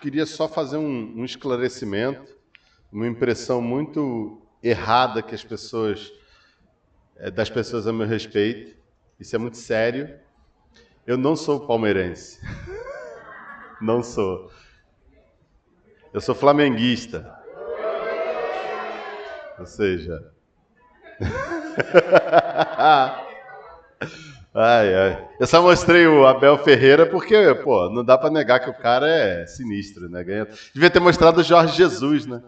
queria só fazer um esclarecimento, uma impressão muito errada que das pessoas a meu respeito. Isso é muito sério. Eu não sou palmeirense. Não sou. Eu sou flamenguista. Ou seja... Eu só mostrei o Abel Ferreira porque, não dá pra negar que o cara é sinistro, né? Devia ter mostrado o Jorge Jesus, né?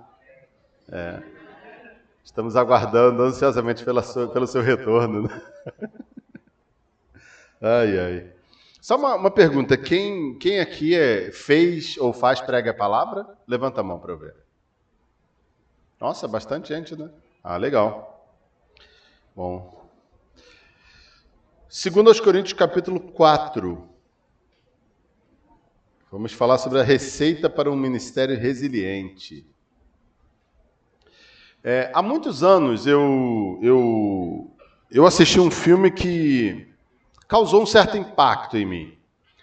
Estamos aguardando ansiosamente pelo seu retorno, né? Só uma pergunta, quem aqui fez ou faz prega a palavra? Levanta a mão para eu ver. Nossa, bastante gente, né? Legal. Bom. 2 Coríntios capítulo 4. Vamos falar sobre a receita para um ministério resiliente. Há muitos anos eu assisti um filme que causou um certo impacto em mim.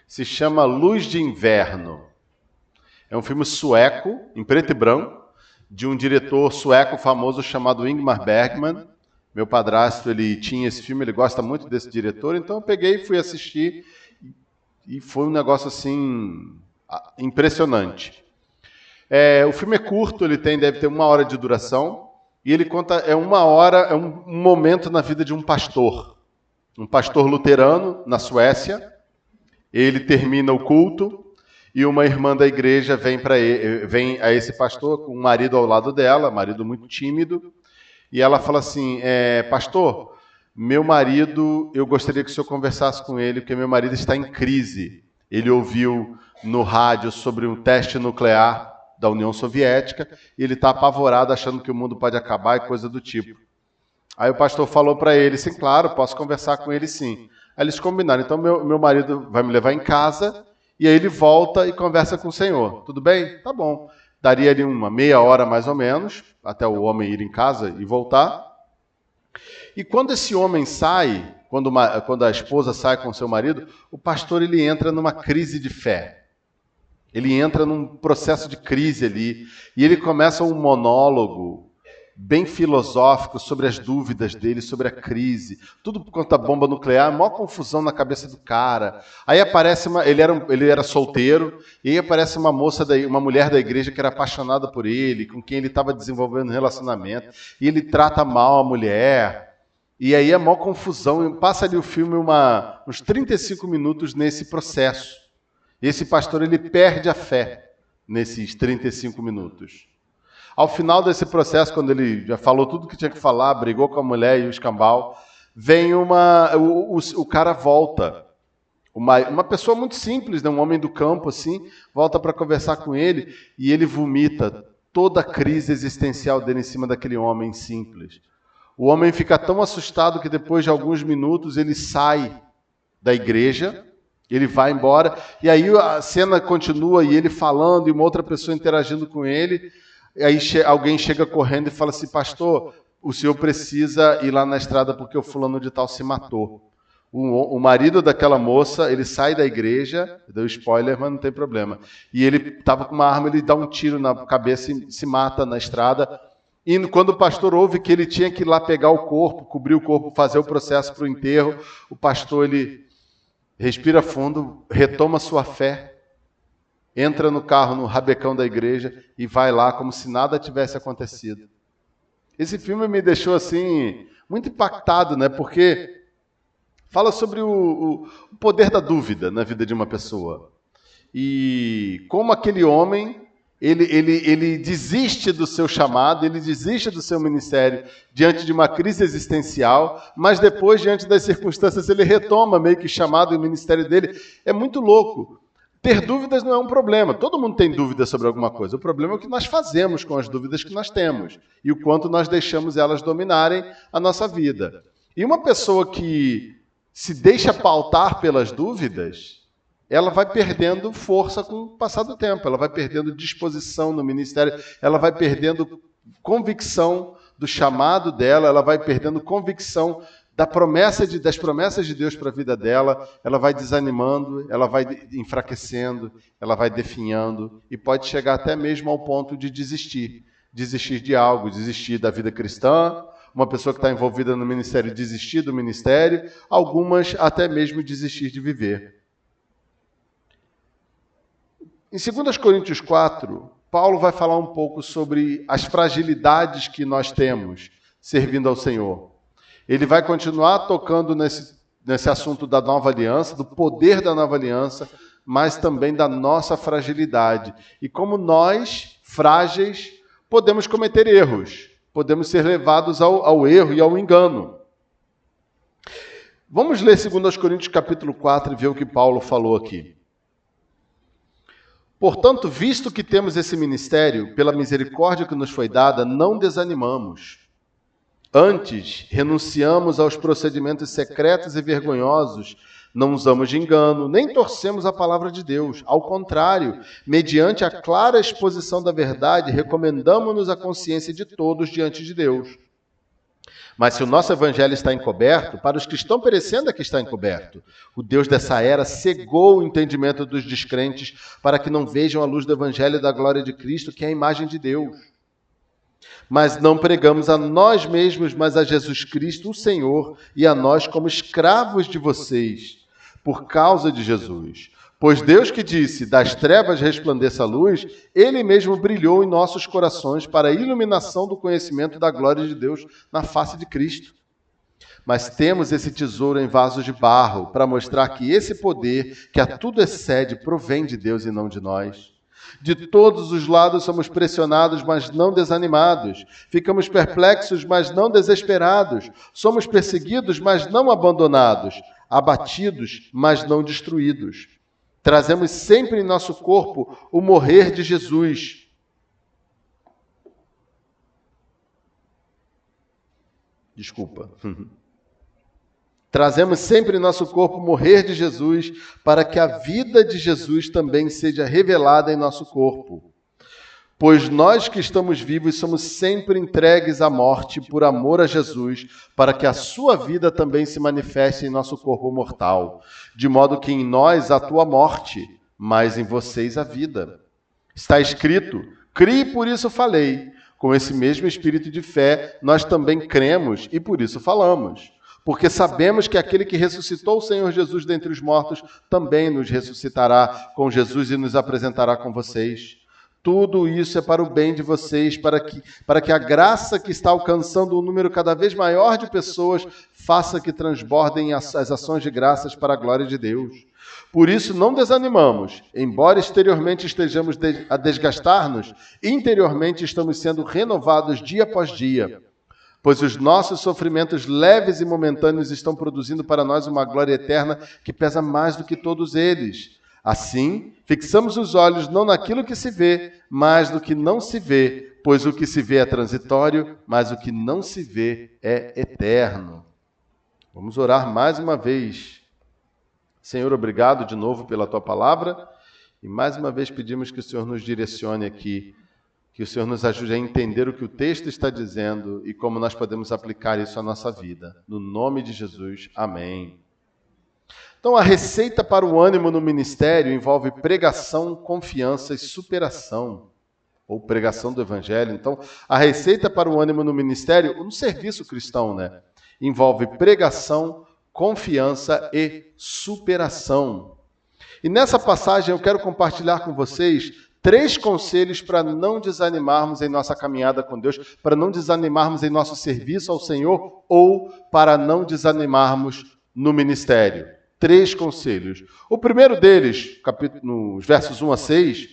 Se chama Luz de Inverno. É um filme sueco, em preto e branco, de um diretor sueco famoso chamado Ingmar Bergman. Meu padrasto, ele tinha esse filme, ele gosta muito desse diretor, então eu peguei e fui assistir e foi um negócio assim impressionante. O filme é curto, deve ter 1 hora de duração e ele conta, um momento na vida de um pastor luterano na Suécia. Ele termina o culto e uma irmã da igreja vem a esse pastor com um marido ao lado dela, marido muito tímido. E ela fala assim, pastor, meu marido, eu gostaria que o senhor conversasse com ele, porque meu marido está em crise. Ele ouviu no rádio sobre um teste nuclear da União Soviética e ele está apavorado, achando que o mundo pode acabar e coisa do tipo. Aí o pastor falou para ele, sim, claro, posso conversar com ele sim. Aí eles combinaram, então meu marido vai me levar em casa e aí ele volta e conversa com o senhor. Tudo bem? Tá bom. Daria ali uma meia hora mais ou menos, até o homem ir em casa e voltar. E quando esse homem sai, quando a esposa sai com o seu marido, o pastor ele entra numa crise de fé. Ele entra num processo de crise ali. E ele começa um monólogo bem filosófico sobre as dúvidas dele, sobre a crise. Tudo por conta da bomba nuclear, maior confusão na cabeça do cara. Aí aparece ele era solteiro, e aí aparece uma mulher da igreja que era apaixonada por ele, com quem ele estava desenvolvendo um relacionamento, e ele trata mal a mulher. E aí é maior confusão. Passa ali o filme uns 35 minutos nesse processo. E esse pastor ele perde a fé nesses 35 minutos. Ao final desse processo, quando ele já falou tudo que tinha que falar, brigou com a mulher e o escambau, vem o cara volta. Uma pessoa muito simples, né? Um homem do campo, assim, volta para conversar com ele e ele vomita toda a crise existencial dele em cima daquele homem simples. O homem fica tão assustado que depois de alguns minutos ele sai da igreja, ele vai embora, e aí a cena continua e ele falando e uma outra pessoa interagindo com ele. Aí alguém chega correndo e fala assim, pastor, o senhor precisa ir lá na estrada porque o fulano de tal se matou. O marido daquela moça, ele sai da igreja, deu spoiler, mas não tem problema. E ele estava com uma arma, ele dá um tiro na cabeça e se mata na estrada. E quando o pastor ouve que ele tinha que ir lá pegar o corpo, cobrir o corpo, fazer o processo para o enterro, o pastor ele respira fundo, retoma sua fé, entra no carro, no rabecão da igreja e vai lá como se nada tivesse acontecido. Esse filme me deixou assim muito impactado, né? Porque fala sobre o poder da dúvida na vida de uma pessoa. E como aquele homem, ele desiste do seu chamado, ele desiste do seu ministério diante de uma crise existencial, mas depois, diante das circunstâncias, ele retoma meio que o chamado e o ministério dele. É muito louco. Ter dúvidas não é um problema. Todo mundo tem dúvidas sobre alguma coisa. O problema é o que nós fazemos com as dúvidas que nós temos e o quanto nós deixamos elas dominarem a nossa vida. E uma pessoa que se deixa pautar pelas dúvidas, ela vai perdendo força com o passar do tempo, ela vai perdendo disposição no ministério, ela vai perdendo convicção do chamado dela, ela vai perdendo convicção das promessas de Deus para a vida dela, ela vai desanimando, ela vai enfraquecendo, ela vai definhando e pode chegar até mesmo ao ponto de desistir. Desistir de algo, desistir da vida cristã, uma pessoa que está envolvida no ministério desistir do ministério, algumas até mesmo desistir de viver. Em 2 Coríntios 4, Paulo vai falar um pouco sobre as fragilidades que nós temos servindo ao Senhor. Ele vai continuar tocando nesse assunto da nova aliança, do poder da nova aliança, mas também da nossa fragilidade. E como nós, frágeis, podemos cometer erros, podemos ser levados ao erro e ao engano. Vamos ler 2 Coríntios capítulo 4 e ver o que Paulo falou aqui. Portanto, visto que temos esse ministério, pela misericórdia que nos foi dada, não desanimamos. Antes, renunciamos aos procedimentos secretos e vergonhosos, não usamos de engano, nem torcemos a palavra de Deus. Ao contrário, mediante a clara exposição da verdade, recomendamos-nos a consciência de todos diante de Deus. Mas se o nosso evangelho está encoberto, para os que estão perecendo é que está encoberto. O Deus dessa era cegou o entendimento dos descrentes para que não vejam a luz do evangelho da glória de Cristo, que é a imagem de Deus. Mas não pregamos a nós mesmos, mas a Jesus Cristo, o Senhor, e a nós como escravos de vocês, por causa de Jesus. Pois Deus que disse, das trevas resplandeça a luz, Ele mesmo brilhou em nossos corações para a iluminação do conhecimento da glória de Deus na face de Cristo. Mas temos esse tesouro em vasos de barro, para mostrar que esse poder, que a tudo excede, provém de Deus e não de nós. De todos os lados somos pressionados, mas não desanimados. Ficamos perplexos, mas não desesperados. Somos perseguidos, mas não abandonados. Abatidos, mas não destruídos. Trazemos sempre em nosso corpo o morrer de Jesus. Trazemos sempre em nosso corpo o morrer de Jesus, para que a vida de Jesus também seja revelada em nosso corpo. Pois nós que estamos vivos somos sempre entregues à morte por amor a Jesus, para que a sua vida também se manifeste em nosso corpo mortal. De modo que em nós atua a morte, mas em vocês a vida. Está escrito, criei por isso falei. Com esse mesmo espírito de fé, nós também cremos e por isso falamos. Porque sabemos que aquele que ressuscitou o Senhor Jesus dentre os mortos também nos ressuscitará com Jesus e nos apresentará com vocês. Tudo isso é para o bem de vocês, para que a graça que está alcançando um número cada vez maior de pessoas faça que transbordem as ações de graças para a glória de Deus. Por isso não desanimamos, embora exteriormente estejamos a desgastar-nos, interiormente estamos sendo renovados dia após dia. Pois os nossos sofrimentos leves e momentâneos estão produzindo para nós uma glória eterna que pesa mais do que todos eles. Assim, fixamos os olhos não naquilo que se vê, mas no que não se vê, pois o que se vê é transitório, mas o que não se vê é eterno. Vamos orar mais uma vez. Senhor, obrigado de novo pela Tua palavra e mais uma vez pedimos que o Senhor nos direcione aqui, que o Senhor nos ajude a entender o que o texto está dizendo e como nós podemos aplicar isso à nossa vida. No nome de Jesus, amém. Então, a receita para o ânimo no ministério envolve pregação, confiança e superação, ou pregação do Evangelho. Então, a receita para o ânimo no ministério, no serviço cristão, envolve pregação, confiança e superação. E nessa passagem eu quero compartilhar com vocês 3 conselhos para não desanimarmos em nossa caminhada com Deus, para não desanimarmos em nosso serviço ao Senhor ou para não desanimarmos no ministério. 3 conselhos. O primeiro deles, nos versos 1 a 6,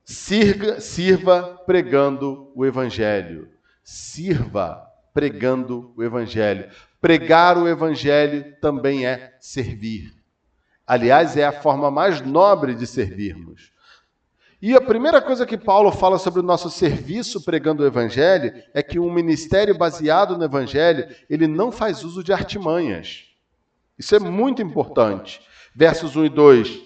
sirva pregando o Evangelho. Sirva pregando o Evangelho. Pregar o Evangelho também é servir. Aliás, é a forma mais nobre de servirmos. E a primeira coisa que Paulo fala sobre o nosso serviço pregando o Evangelho é que um ministério baseado no Evangelho, ele não faz uso de artimanhas. Isso é muito importante. Versos 1 e 2.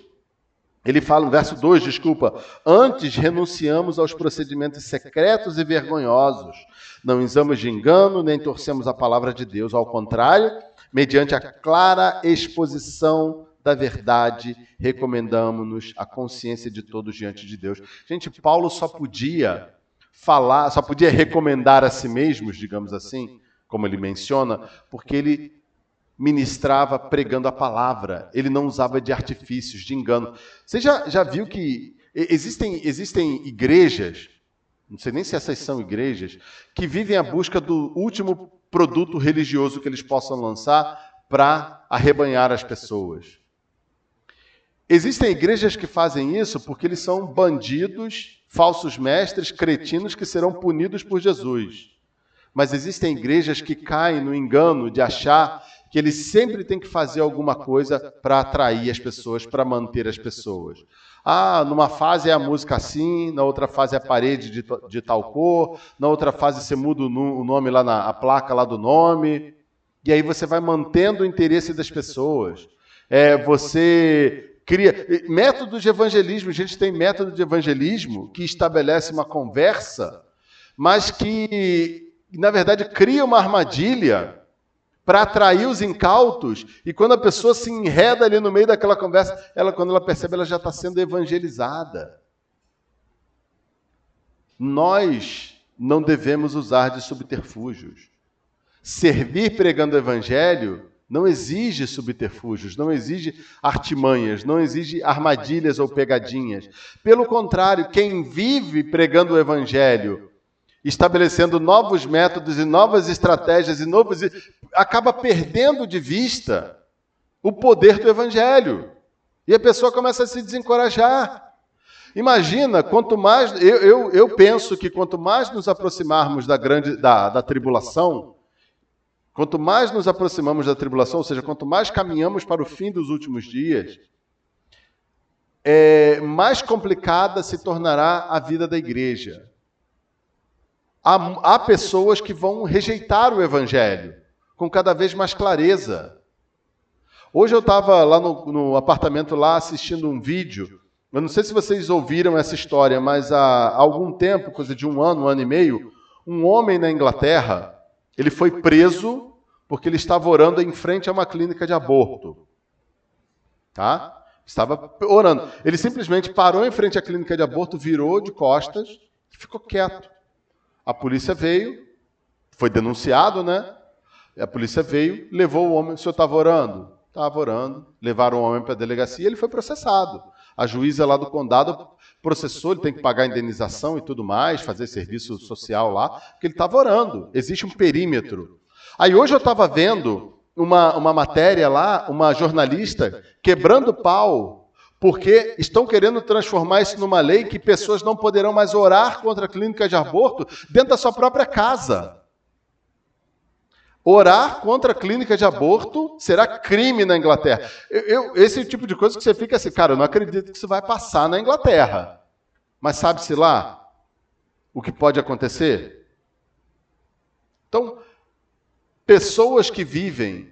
Ele fala no verso 2, desculpa, antes renunciamos aos procedimentos secretos e vergonhosos. Não usamos de engano, nem torcemos a palavra de Deus. Ao contrário, mediante a clara exposição da verdade, recomendamos-nos a consciência de todos diante de Deus. Gente, Paulo só podia recomendar a si mesmos, digamos assim, como ele menciona, porque ele ministrava pregando a palavra. Ele não usava de artifícios, de engano. Você já viu que existem igrejas, não sei nem se essas são igrejas, que vivem à busca do último produto religioso que eles possam lançar para arrebanhar as pessoas. Existem igrejas que fazem isso porque eles são bandidos, falsos mestres, cretinos que serão punidos por Jesus. Mas existem igrejas que caem no engano de achar que eles sempre têm que fazer alguma coisa para atrair as pessoas, para manter as pessoas. Numa fase é a música assim, na outra fase é a parede de tal cor, na outra fase você muda o nome lá a placa lá do nome, e aí você vai mantendo o interesse das pessoas. Você cria método de evangelismo. A gente tem método de evangelismo que estabelece uma conversa, mas que, na verdade, cria uma armadilha para atrair os incautos, e quando a pessoa se enreda ali no meio daquela conversa, quando ela percebe, ela já está sendo evangelizada. Nós não devemos usar de subterfúgios. Servir pregando o evangelho não exige subterfúgios, não exige artimanhas, não exige armadilhas ou pegadinhas. Pelo contrário, quem vive pregando o evangelho, estabelecendo novos métodos e novas estratégias acaba perdendo de vista o poder do evangelho. E a pessoa começa a se desencorajar. Imagina, quanto mais eu penso que quanto mais nos aproximarmos da tribulação, quanto mais nos aproximamos da tribulação, ou seja, quanto mais caminhamos para o fim dos últimos dias, mais complicada se tornará a vida da igreja. Há pessoas que vão rejeitar o evangelho com cada vez mais clareza. Hoje eu estava lá no apartamento lá assistindo um vídeo. Eu não sei se vocês ouviram essa história, mas há algum tempo, coisa de um ano e meio, um homem na Inglaterra, ele foi preso porque ele estava orando em frente a uma clínica de aborto. Tá? Estava orando. Ele simplesmente parou em frente à clínica de aborto, virou de costas e ficou quieto. A polícia veio, foi denunciado, né? A polícia veio, levou o homem. O senhor estava orando? Estava orando. Levaram o homem para a delegacia e ele foi processado. A juíza lá do condado processou, ele tem que pagar indenização e tudo mais, fazer serviço social lá, porque ele estava orando. Existe um perímetro. Aí hoje eu estava vendo uma matéria lá, uma jornalista quebrando pau, porque estão querendo transformar isso numa lei que pessoas não poderão mais orar contra a clínica de aborto dentro da sua própria casa. Orar contra a clínica de aborto será crime na Inglaterra. Esse tipo de coisa que você fica assim, cara, eu não acredito que isso vai passar na Inglaterra. Mas sabe-se lá o que pode acontecer? Então, pessoas que vivem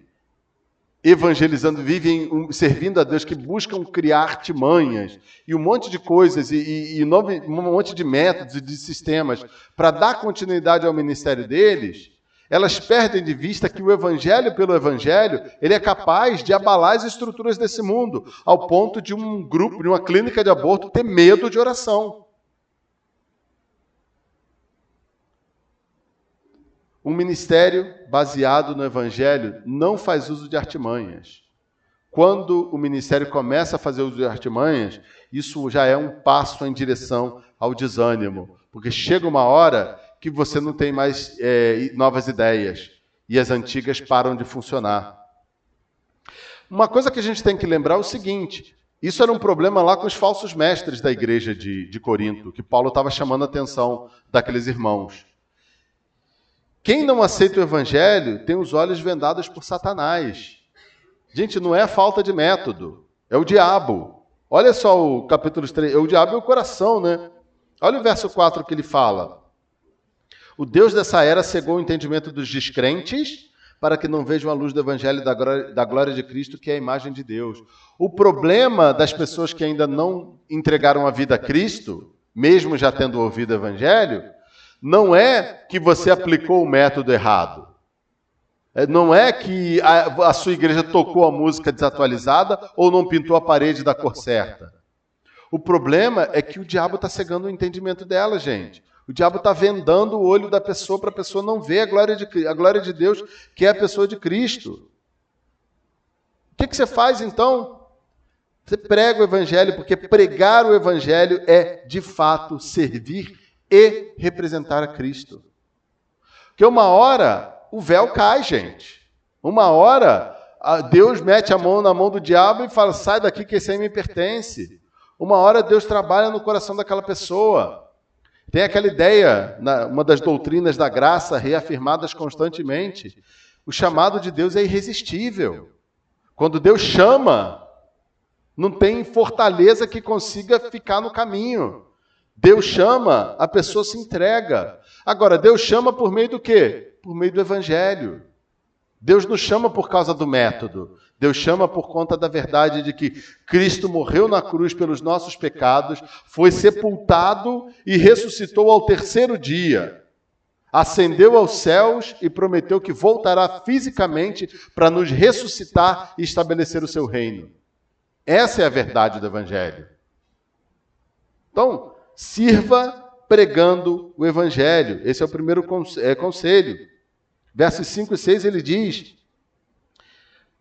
evangelizando, vivem servindo a Deus, que buscam criar artimanhas e um monte de coisas e um monte de métodos e de sistemas para dar continuidade ao ministério deles, elas perdem de vista que o evangelho pelo evangelho, ele é capaz de abalar as estruturas desse mundo, ao ponto de um grupo, de uma clínica de aborto, ter medo de oração. Um ministério baseado no evangelho não faz uso de artimanhas. Quando o ministério começa a fazer uso de artimanhas, isso já é um passo em direção ao desânimo, porque chega uma hora que você não tem mais novas ideias e as antigas param de funcionar. Uma coisa que a gente tem que lembrar é o seguinte: isso era um problema lá com os falsos mestres da igreja de Corinto, que Paulo estava chamando a atenção daqueles irmãos. Quem não aceita o evangelho tem os olhos vendados por Satanás. Gente, não é falta de método, é o diabo. Olha só o capítulo 3, o diabo é o coração, né? Olha o verso 4 que ele fala. O Deus dessa era cegou o entendimento dos descrentes para que não vejam a luz do Evangelho da glória de Cristo, que é a imagem de Deus. O problema das pessoas que ainda não entregaram a vida a Cristo, mesmo já tendo ouvido o Evangelho, não é que você aplicou o método errado. Não é que a sua igreja tocou a música desatualizada ou não pintou a parede da cor certa. O problema é que o diabo está cegando o entendimento dela, gente. O diabo está vendando o olho da pessoa para a pessoa não ver a glória de Deus, que é a pessoa de Cristo. O que você faz, então? Você prega o Evangelho, porque pregar o Evangelho é, de fato, servir e representar a Cristo. Porque uma hora o véu cai, gente. Uma hora Deus mete a mão na mão do diabo e fala, sai daqui que esse aí me pertence. Uma hora Deus trabalha no coração daquela pessoa. Tem aquela ideia, uma das doutrinas da graça, reafirmadas constantemente. O chamado de Deus é irresistível. Quando Deus chama, não tem fortaleza que consiga ficar no caminho. Deus chama, a pessoa se entrega. Agora, Deus chama por meio do quê? Por meio do Evangelho. Deus não chama por causa do método. Deus chama por conta da verdade de que Cristo morreu na cruz pelos nossos pecados, foi sepultado e ressuscitou ao terceiro dia. Ascendeu aos céus e prometeu que voltará fisicamente para nos ressuscitar e estabelecer o seu reino. Essa é a verdade do Evangelho. Então, sirva pregando o Evangelho. Esse é o primeiro conselho. Versos 5 e 6 ele diz,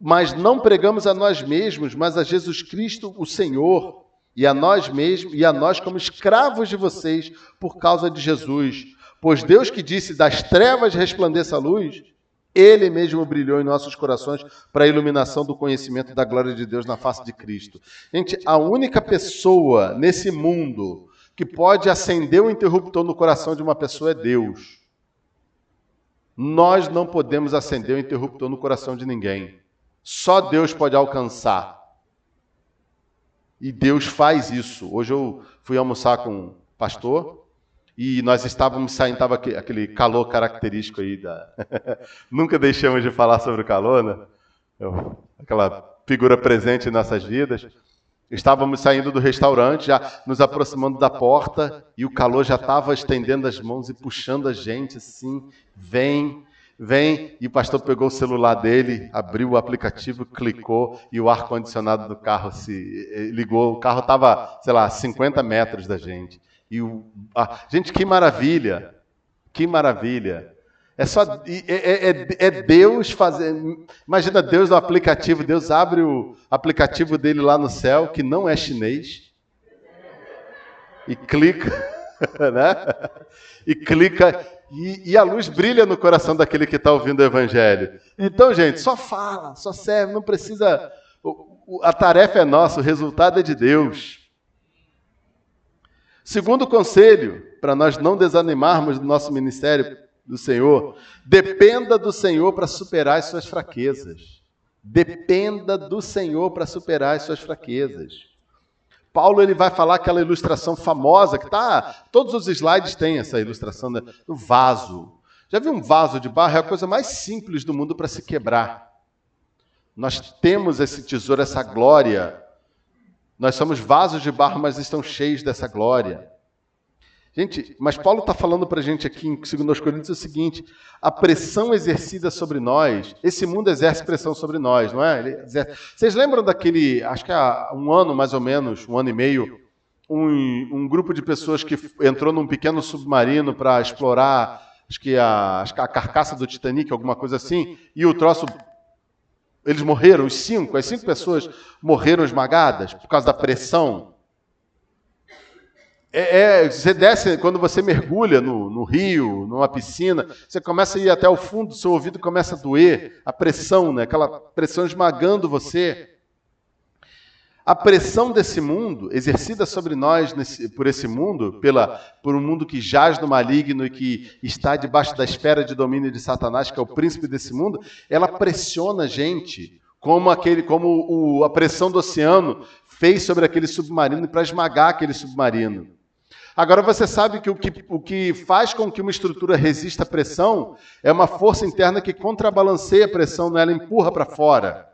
mas não pregamos a nós mesmos, mas a Jesus Cristo, o Senhor, e a nós mesmos, e a nós como escravos de vocês, por causa de Jesus. Pois Deus que disse, das trevas resplandeça a luz, Ele mesmo brilhou em nossos corações para a iluminação do conhecimento da glória de Deus na face de Cristo. Gente, a única pessoa nesse mundo que pode acender o interruptor no coração de uma pessoa é Deus. Nós não podemos acender o interruptor no coração de ninguém. Só Deus pode alcançar. E Deus faz isso. Hoje eu fui almoçar com um pastor e nós estávamos saindo, estava aquele calor característico aí. Nunca deixamos de falar sobre o calor, né? Aquela figura presente em nossas vidas. Estávamos saindo do restaurante, já nos aproximando da porta, e o calor já estava estendendo as mãos e puxando a gente assim, vem, e o pastor pegou o celular dele, abriu o aplicativo, clicou, e o ar-condicionado do carro se ligou. O carro estava, sei lá, a 50 metros da gente. Gente, que maravilha! Que maravilha! É Deus fazendo. Imagina Deus no aplicativo. Deus abre o aplicativo dele lá no céu, que não é chinês, e clica, né? E clica, e a luz brilha no coração daquele que está ouvindo o Evangelho. Então, gente, só fala, só serve, não precisa. A tarefa é nossa, o resultado é de Deus. Segundo conselho, para nós não desanimarmos do nosso ministério do Senhor, dependa do Senhor para superar as suas fraquezas. Dependa do Senhor para superar as suas fraquezas. Paulo ele vai falar aquela ilustração famosa, que todos os slides têm essa ilustração do vaso. Já viu um vaso de barro? É a coisa mais simples do mundo para se quebrar. Nós temos esse tesouro, essa glória. Nós somos vasos de barro, mas estão cheios dessa glória. Gente, mas Paulo está falando para a gente aqui em 2 Coríntios o seguinte, a pressão exercida sobre nós, esse mundo exerce pressão sobre nós, não é? Vocês lembram daquele, acho que há um ano mais ou menos, um ano e meio, um grupo de pessoas que entrou num pequeno submarino para explorar, acho que a carcaça do Titanic, alguma coisa assim, e o troço, eles morreram, as 5 pessoas morreram esmagadas por causa da pressão. Você desce, quando você mergulha no rio, numa piscina, você começa a ir até o fundo, seu ouvido começa a doer, a pressão, né? Aquela pressão esmagando você. A pressão desse mundo, exercida sobre nós por esse mundo, por um mundo que jaz no maligno e que está debaixo da esfera de domínio de Satanás, que é o príncipe desse mundo, ela pressiona a gente, como a pressão do oceano fez sobre aquele submarino para esmagar aquele submarino. Agora você sabe que o que faz com que uma estrutura resista à pressão é uma força interna que contrabalanceia a pressão, ela empurra para fora.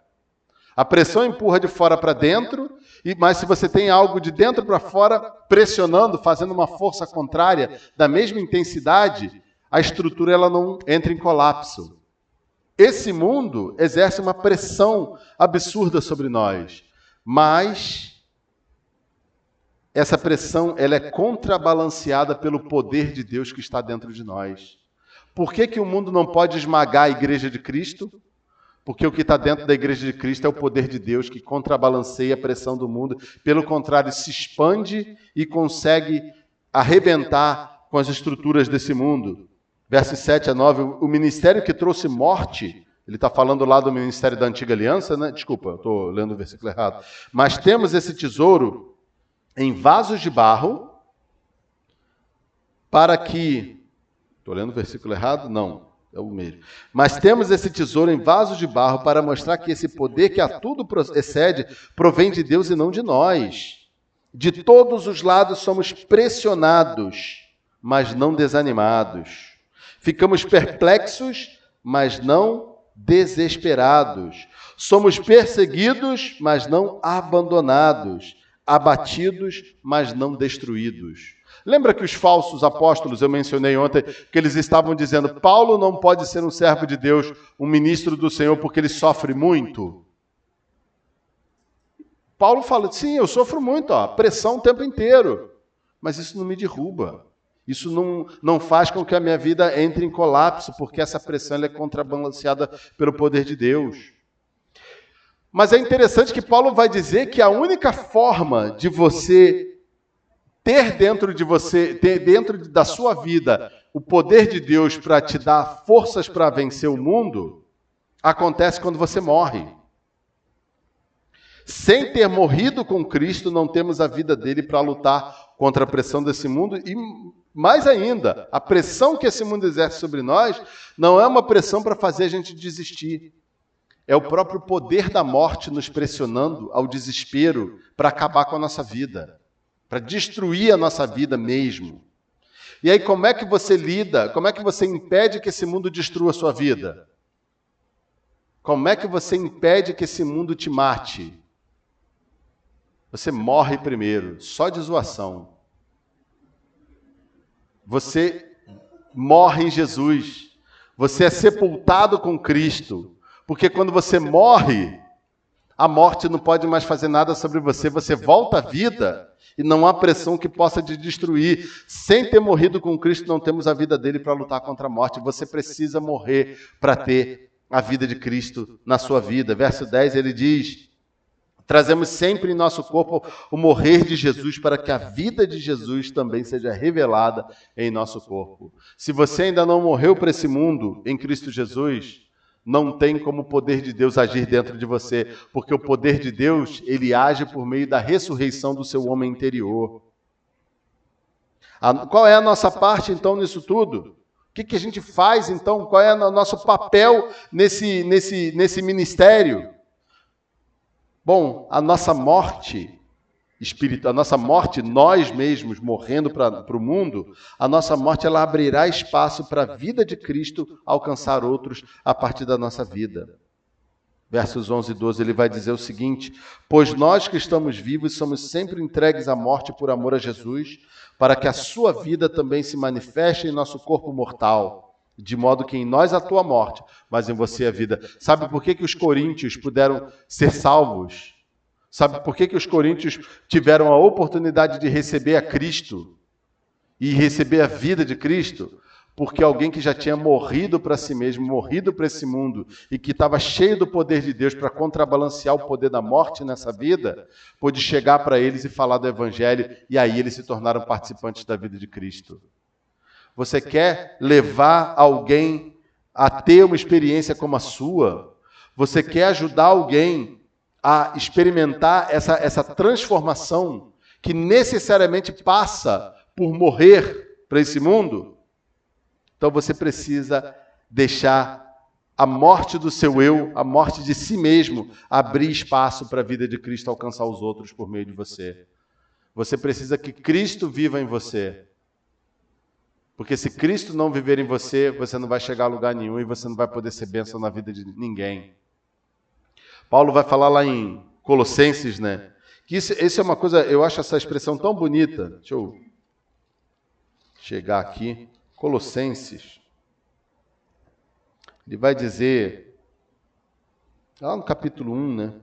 A pressão empurra de fora para dentro, mas se você tem algo de dentro para fora pressionando, fazendo uma força contrária da mesma intensidade, a estrutura ela não entra em colapso. Esse mundo exerce uma pressão absurda sobre nós, mas essa pressão ela é contrabalanceada pelo poder de Deus que está dentro de nós. Por que o mundo não pode esmagar a igreja de Cristo? Porque o que está dentro da igreja de Cristo é o poder de Deus que contrabalanceia a pressão do mundo. Pelo contrário, se expande e consegue arrebentar com as estruturas desse mundo. Versos 7 a 9, o ministério que trouxe morte, ele está falando lá do ministério da antiga aliança, né? Desculpa, eu estou lendo o versículo errado. Mas temos esse tesouro em vasos de barro, para que... Estou lendo o versículo errado? Não. É o mesmo. Mas temos esse tesouro em vasos de barro para mostrar que esse poder que a tudo excede provém de Deus e não de nós. De todos os lados somos pressionados, mas não desanimados. Ficamos perplexos, mas não desesperados. Somos perseguidos, mas não abandonados. Abatidos, mas não destruídos. Lembra que os falsos apóstolos, eu mencionei ontem, que eles estavam dizendo, Paulo não pode ser um servo de Deus, um ministro do Senhor, porque ele sofre muito? Paulo fala, sim, eu sofro muito, pressão o tempo inteiro, mas isso não me derruba. Isso não faz com que a minha vida entre em colapso, porque essa pressão ela é contrabalanceada pelo poder de Deus. Mas é interessante que Paulo vai dizer que a única forma de você ter dentro da sua vida, o poder de Deus para te dar forças para vencer o mundo, acontece quando você morre. Sem ter morrido com Cristo, não temos a vida dele para lutar contra a pressão desse mundo e, mais ainda, a pressão que esse mundo exerce sobre nós não é uma pressão para fazer a gente desistir. É o próprio poder da morte nos pressionando ao desespero para acabar com a nossa vida. Para destruir a nossa vida mesmo. E aí, como é que você lida? Como é que você impede que esse mundo destrua a sua vida? Como é que você impede que esse mundo te mate? Você morre primeiro, só de zoação. Você morre em Jesus. Você é sepultado com Cristo. Porque quando você morre, a morte não pode mais fazer nada sobre você. Você volta à vida e não há pressão que possa te destruir. Sem ter morrido com Cristo, não temos a vida dele para lutar contra a morte. Você precisa morrer para ter a vida de Cristo na sua vida. Verso 10, ele diz, trazemos sempre em nosso corpo o morrer de Jesus para que a vida de Jesus também seja revelada em nosso corpo. Se você ainda não morreu para esse mundo em Cristo Jesus, não tem como o poder de Deus agir dentro de você, porque o poder de Deus, ele age por meio da ressurreição do seu homem interior. Qual é a nossa parte, então, nisso tudo? O que a gente faz, então? Qual é o nosso papel nesse ministério? Bom, a nossa morte espírita, a nossa morte, nós mesmos morrendo para o mundo, a nossa morte ela abrirá espaço para a vida de Cristo alcançar outros a partir da nossa vida. Versos 11 e 12, ele vai dizer o seguinte, pois nós que estamos vivos somos sempre entregues à morte por amor a Jesus, para que a sua vida também se manifeste em nosso corpo mortal, de modo que em nós atua a morte, mas em você a vida. Sabe por que os coríntios puderam ser salvos? Sabe por que os coríntios tiveram a oportunidade de receber a Cristo e receber a vida de Cristo? Porque alguém que já tinha morrido para si mesmo, morrido para esse mundo, e que estava cheio do poder de Deus para contrabalancear o poder da morte nessa vida, pôde chegar para eles e falar do Evangelho, e aí eles se tornaram participantes da vida de Cristo. Você quer levar alguém a ter uma experiência como a sua? Você quer ajudar alguém a experimentar essa transformação que necessariamente passa por morrer para esse mundo? Então você precisa deixar a morte do seu eu, a morte de si mesmo, abrir espaço para a vida de Cristo alcançar os outros por meio de você. Você precisa que Cristo viva em você. Porque se Cristo não viver em você, você não vai chegar a lugar nenhum e você não vai poder ser bênção na vida de ninguém. Paulo vai falar lá em Colossenses, né? Que isso é uma coisa, eu acho essa expressão tão bonita. Deixa eu chegar aqui. Colossenses. Ele vai dizer, lá no capítulo 1, né?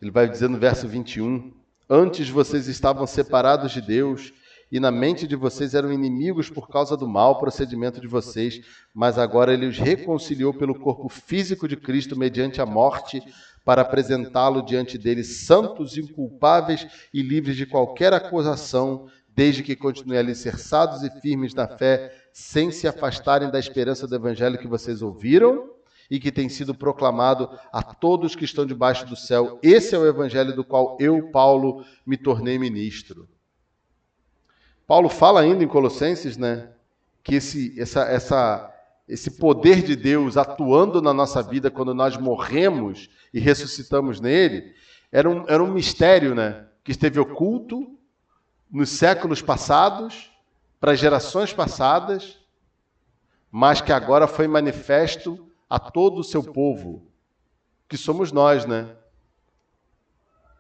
Ele vai dizer no verso 21, antes vocês estavam separados de Deus e na mente de vocês eram inimigos por causa do mau procedimento de vocês, mas agora ele os reconciliou pelo corpo físico de Cristo mediante a morte, para apresentá-lo diante dele santos, inculpáveis e livres de qualquer acusação, desde que continuem alicerçados e firmes na fé, sem se afastarem da esperança do evangelho que vocês ouviram e que tem sido proclamado a todos que estão debaixo do céu. Esse é o evangelho do qual eu, Paulo, me tornei ministro. Paulo fala ainda em Colossenses, né, que esse poder de Deus atuando na nossa vida quando nós morremos e ressuscitamos nele, era um mistério, né, que esteve oculto nos séculos passados, para as gerações passadas, mas que agora foi manifesto a todo o seu povo, que somos nós, né?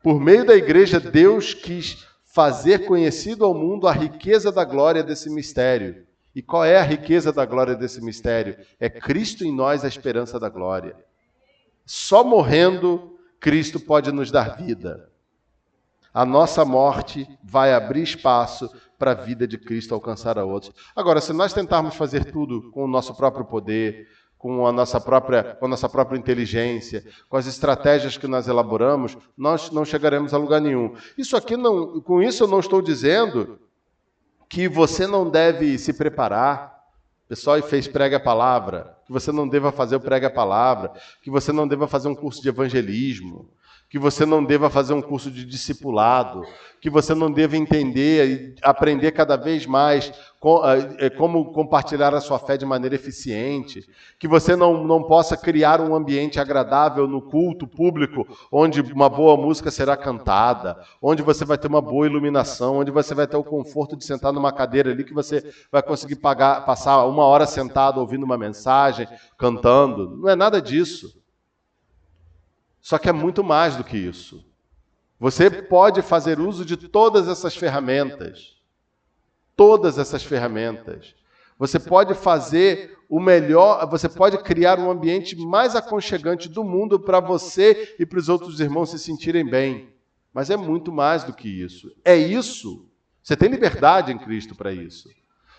Por meio da igreja, Deus quis fazer conhecido ao mundo a riqueza da glória desse mistério. E qual é a riqueza da glória desse mistério? É Cristo em nós, a esperança da glória. Só morrendo, Cristo pode nos dar vida. A nossa morte vai abrir espaço para a vida de Cristo alcançar a outros. Agora, se nós tentarmos fazer tudo com o nosso próprio poder, com a nossa própria inteligência, com as estratégias que nós elaboramos, nós não chegaremos a lugar nenhum. Com isso eu não estou dizendo que você não deve se preparar. O pessoal fez Prega a Palavra, que você não deva fazer o Prega a Palavra, que você não deva fazer um curso de evangelismo, que você não deva fazer um curso de discipulado, que você não deva entender e aprender cada vez mais como compartilhar a sua fé de maneira eficiente, que você não possa criar um ambiente agradável no culto público, onde uma boa música será cantada, onde você vai ter uma boa iluminação, onde você vai ter o conforto de sentar numa cadeira ali que você vai conseguir passar 1 hora sentado ouvindo uma mensagem, cantando. Não é nada disso. Só que é muito mais do que isso. Você pode fazer uso de todas essas ferramentas. Todas essas ferramentas. Você pode fazer o melhor, você pode criar um ambiente mais aconchegante do mundo para você e para os outros irmãos se sentirem bem. Mas é muito mais do que isso. É isso. Você tem liberdade em Cristo para isso.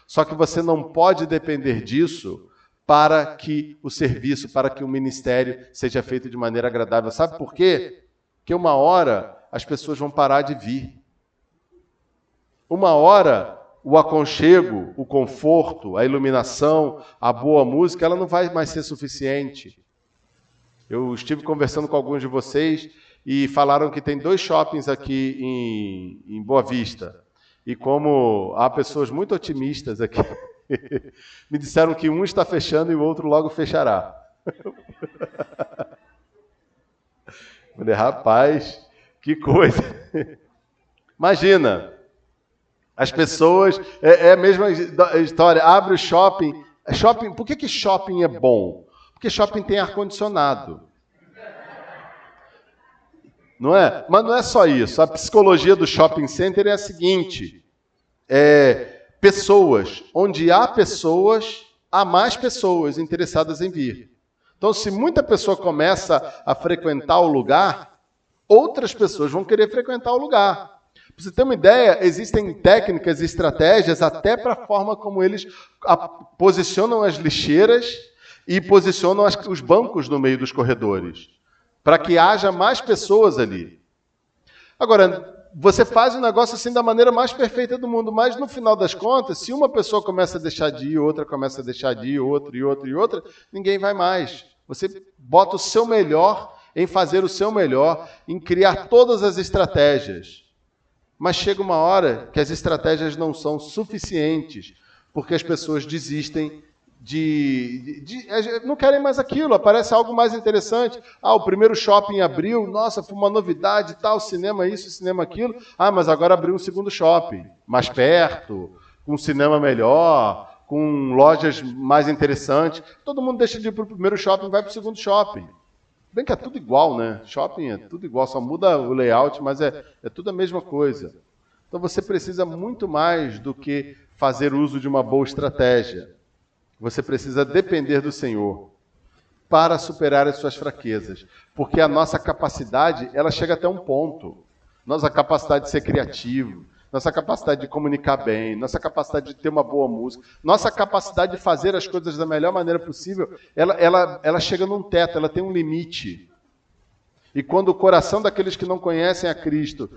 Só que você não pode depender disso para que o serviço, para que o ministério seja feito de maneira agradável. Sabe por quê? Porque uma hora as pessoas vão parar de vir. Uma hora o aconchego, o conforto, a iluminação, a boa música, ela não vai mais ser suficiente. Eu estive conversando com alguns de vocês e falaram que tem 2 shoppings aqui em Boa Vista. E como há pessoas muito otimistas aqui, me disseram que um está fechando e o outro logo fechará. Falei, rapaz, que coisa. Imagina, as pessoas, é a mesma história, abre o shopping. Por que shopping é bom? Porque shopping tem ar-condicionado. Não é? Mas não é só isso. A psicologia do shopping center é a seguinte, pessoas. Onde há pessoas, há mais pessoas interessadas em vir. Então, se muita pessoa começa a frequentar o lugar, outras pessoas vão querer frequentar o lugar. Para você ter uma ideia, existem técnicas e estratégias até para a forma como eles posicionam as lixeiras e posicionam os bancos no meio dos corredores, para que haja mais pessoas ali. Agora, você faz o negócio assim da maneira mais perfeita do mundo, mas no final das contas, se uma pessoa começa a deixar de ir, outra começa a deixar de ir, outra, ninguém vai mais. Você bota o seu melhor em fazer o seu melhor, em criar todas as estratégias. Mas chega uma hora que as estratégias não são suficientes, porque as pessoas desistem não querem mais aquilo, aparece algo mais interessante. O primeiro shopping abriu, nossa, foi uma novidade, tal, cinema isso, cinema aquilo. Mas agora abriu um segundo shopping, mais perto, com um cinema melhor, com lojas mais interessantes. Todo mundo deixa de ir para o primeiro shopping e vai para o segundo shopping. Bem que é tudo igual, né? Shopping é tudo igual, só muda o layout, mas é tudo a mesma coisa. Então você precisa muito mais do que fazer uso de uma boa estratégia. Você precisa depender do Senhor para superar as suas fraquezas. Porque a nossa capacidade, ela chega até um ponto. Nossa capacidade de ser criativo, nossa capacidade de comunicar bem, nossa capacidade de ter uma boa música, nossa capacidade de fazer as coisas da melhor maneira possível, ela chega num teto, ela tem um limite. E quando o coração daqueles que não conhecem a Cristo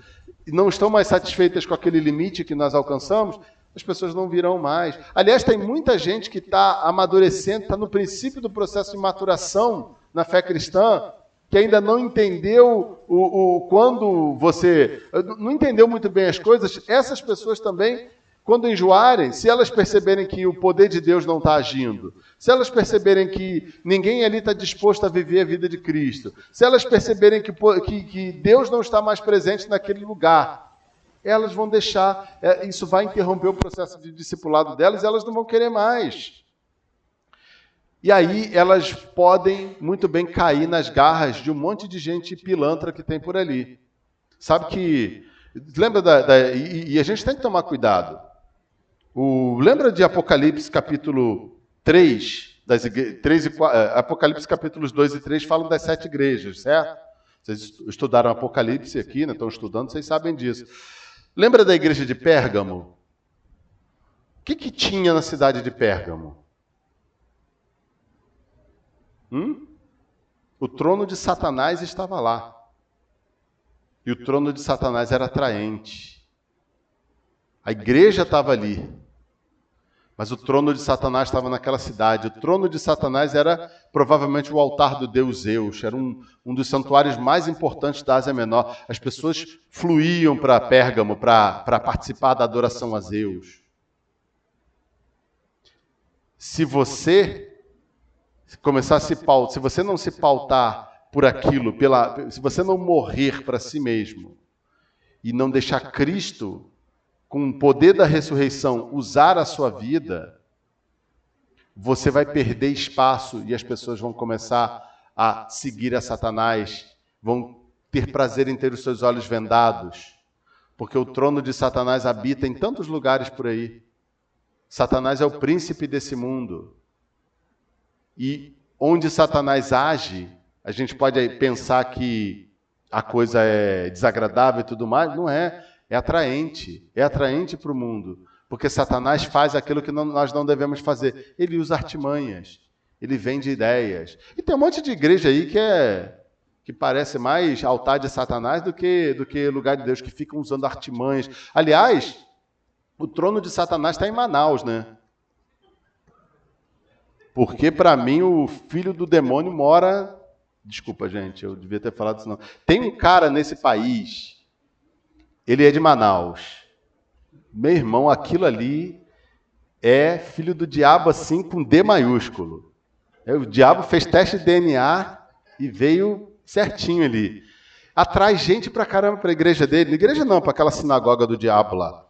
e não estão mais satisfeitas com aquele limite que nós alcançamos, as pessoas não virão mais. Aliás, tem muita gente que está amadurecendo, está no princípio do processo de maturação na fé cristã, que ainda não entendeu quando você não entendeu muito bem as coisas. Essas pessoas também, quando enjoarem, se elas perceberem que o poder de Deus não está agindo, se elas perceberem que ninguém ali está disposto a viver a vida de Cristo, se elas perceberem que Deus não está mais presente naquele lugar, elas vão deixar, isso vai interromper o processo de discipulado delas, e elas não vão querer mais. E aí elas podem muito bem cair nas garras de um monte de gente pilantra que tem por ali. Sabe que... Lembra e a gente tem que tomar cuidado. Lembra de Apocalipse capítulo 3? Apocalipse capítulos 2 e 3 falam das 7 igrejas, certo? Vocês estudaram Apocalipse aqui, né? Estão estudando, vocês sabem disso. Lembra da igreja de Pérgamo? O que tinha na cidade de Pérgamo? O trono de Satanás estava lá. E o trono de Satanás era atraente. A igreja estava ali. Mas o trono de Satanás estava naquela cidade. O trono de Satanás era provavelmente o altar do deus Zeus. Era um dos santuários mais importantes da Ásia Menor. As pessoas fluíam para Pérgamo para participar da adoração a Zeus. Se você se você não se pautar por aquilo, se você não morrer para si mesmo e não deixar Cristo, com o poder da ressurreição, usar a sua vida, você vai perder espaço e as pessoas vão começar a seguir a Satanás, vão ter prazer em ter os seus olhos vendados, porque o trono de Satanás habita em tantos lugares por aí. Satanás é o príncipe desse mundo. E onde Satanás age, a gente pode pensar que a coisa é desagradável e tudo mais. Não é. É atraente para o mundo. Porque Satanás faz aquilo que nós não devemos fazer. Ele usa artimanhas. Ele vende ideias. E tem um monte de igreja aí que parece mais altar de Satanás do que lugar de Deus, que ficam usando artimanhas. Aliás, o trono de Satanás está em Manaus, né? Porque, para mim, o filho do demônio mora... Desculpa, gente, eu devia ter falado isso não. Tem um cara nesse país, ele é de Manaus. Meu irmão, aquilo ali é filho do diabo, assim, com D maiúsculo. O diabo fez teste de DNA e veio certinho ali. Atrai gente pra caramba para a igreja dele. Igreja não, para aquela sinagoga do diabo lá.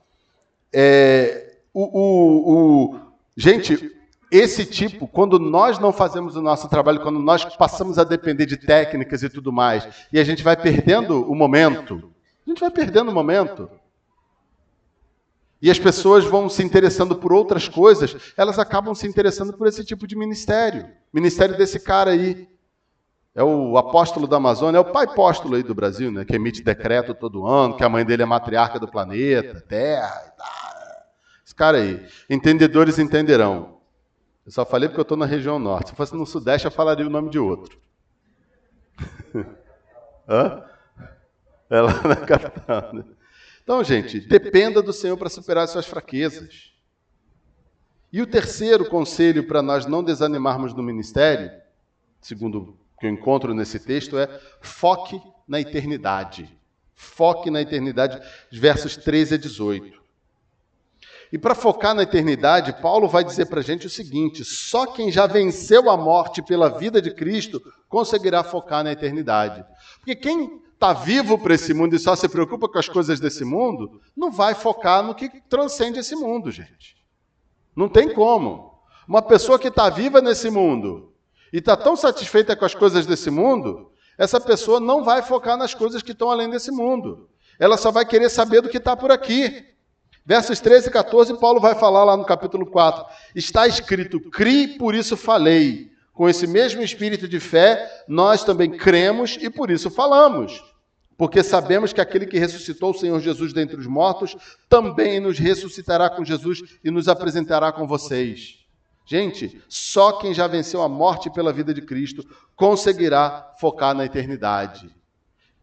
Gente... Esse tipo, quando nós não fazemos o nosso trabalho, quando nós passamos a depender de técnicas e tudo mais, e a gente vai perdendo o momento, e as pessoas vão se interessando por outras coisas, elas acabam se interessando por esse tipo de ministério. Ministério desse cara aí. É o apóstolo da Amazônia, é o pai apóstolo aí do Brasil, né, que emite decreto todo ano, que a mãe dele é matriarca do planeta, Terra e tal. Esse cara aí. Entendedores entenderão. Eu só falei porque eu estou na região norte. Se fosse no sudeste, eu falaria o nome de outro. Hã? É lá na capital. Né? Então, gente, dependa do Senhor para superar as suas fraquezas. E o terceiro conselho para nós não desanimarmos no ministério, segundo o que eu encontro nesse texto, é foque na eternidade. Foque na eternidade, versos 13 a 18. E para focar na eternidade, Paulo vai dizer para a gente o seguinte: só quem já venceu a morte pela vida de Cristo conseguirá focar na eternidade. Porque quem está vivo para esse mundo e só se preocupa com as coisas desse mundo, não vai focar no que transcende esse mundo, gente. Não tem como. Uma pessoa que está viva nesse mundo e está tão satisfeita com as coisas desse mundo, essa pessoa não vai focar nas coisas que estão além desse mundo. Ela só vai querer saber do que está por aqui. Versos 13 e 14, Paulo vai falar lá no capítulo 4. Está escrito: cri, por isso falei. Com esse mesmo espírito de fé, nós também cremos e por isso falamos. Porque sabemos que aquele que ressuscitou o Senhor Jesus dentre os mortos, também nos ressuscitará com Jesus e nos apresentará com vocês. Gente, só quem já venceu a morte pela vida de Cristo conseguirá focar na eternidade.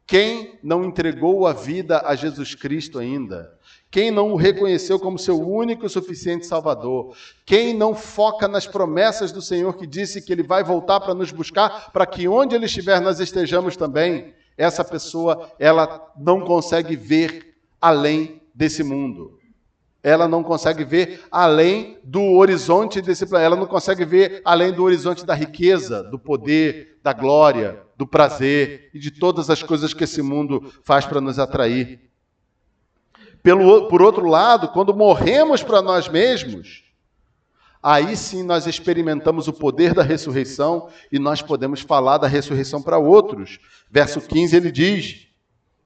Quem não entregou a vida a Jesus Cristo ainda, quem não o reconheceu como seu único e suficiente Salvador, quem não foca nas promessas do Senhor que disse que Ele vai voltar para nos buscar, para que onde Ele estiver nós estejamos também, essa pessoa, ela não consegue ver além desse mundo. Ela não consegue ver além do horizonte desse planeta. Ela não consegue ver além do horizonte da riqueza, do poder, da glória, do prazer e de todas as coisas que esse mundo faz para nos atrair. Por outro lado, quando morremos para nós mesmos, aí sim nós experimentamos o poder da ressurreição e nós podemos falar da ressurreição para outros. Verso 15 ele diz: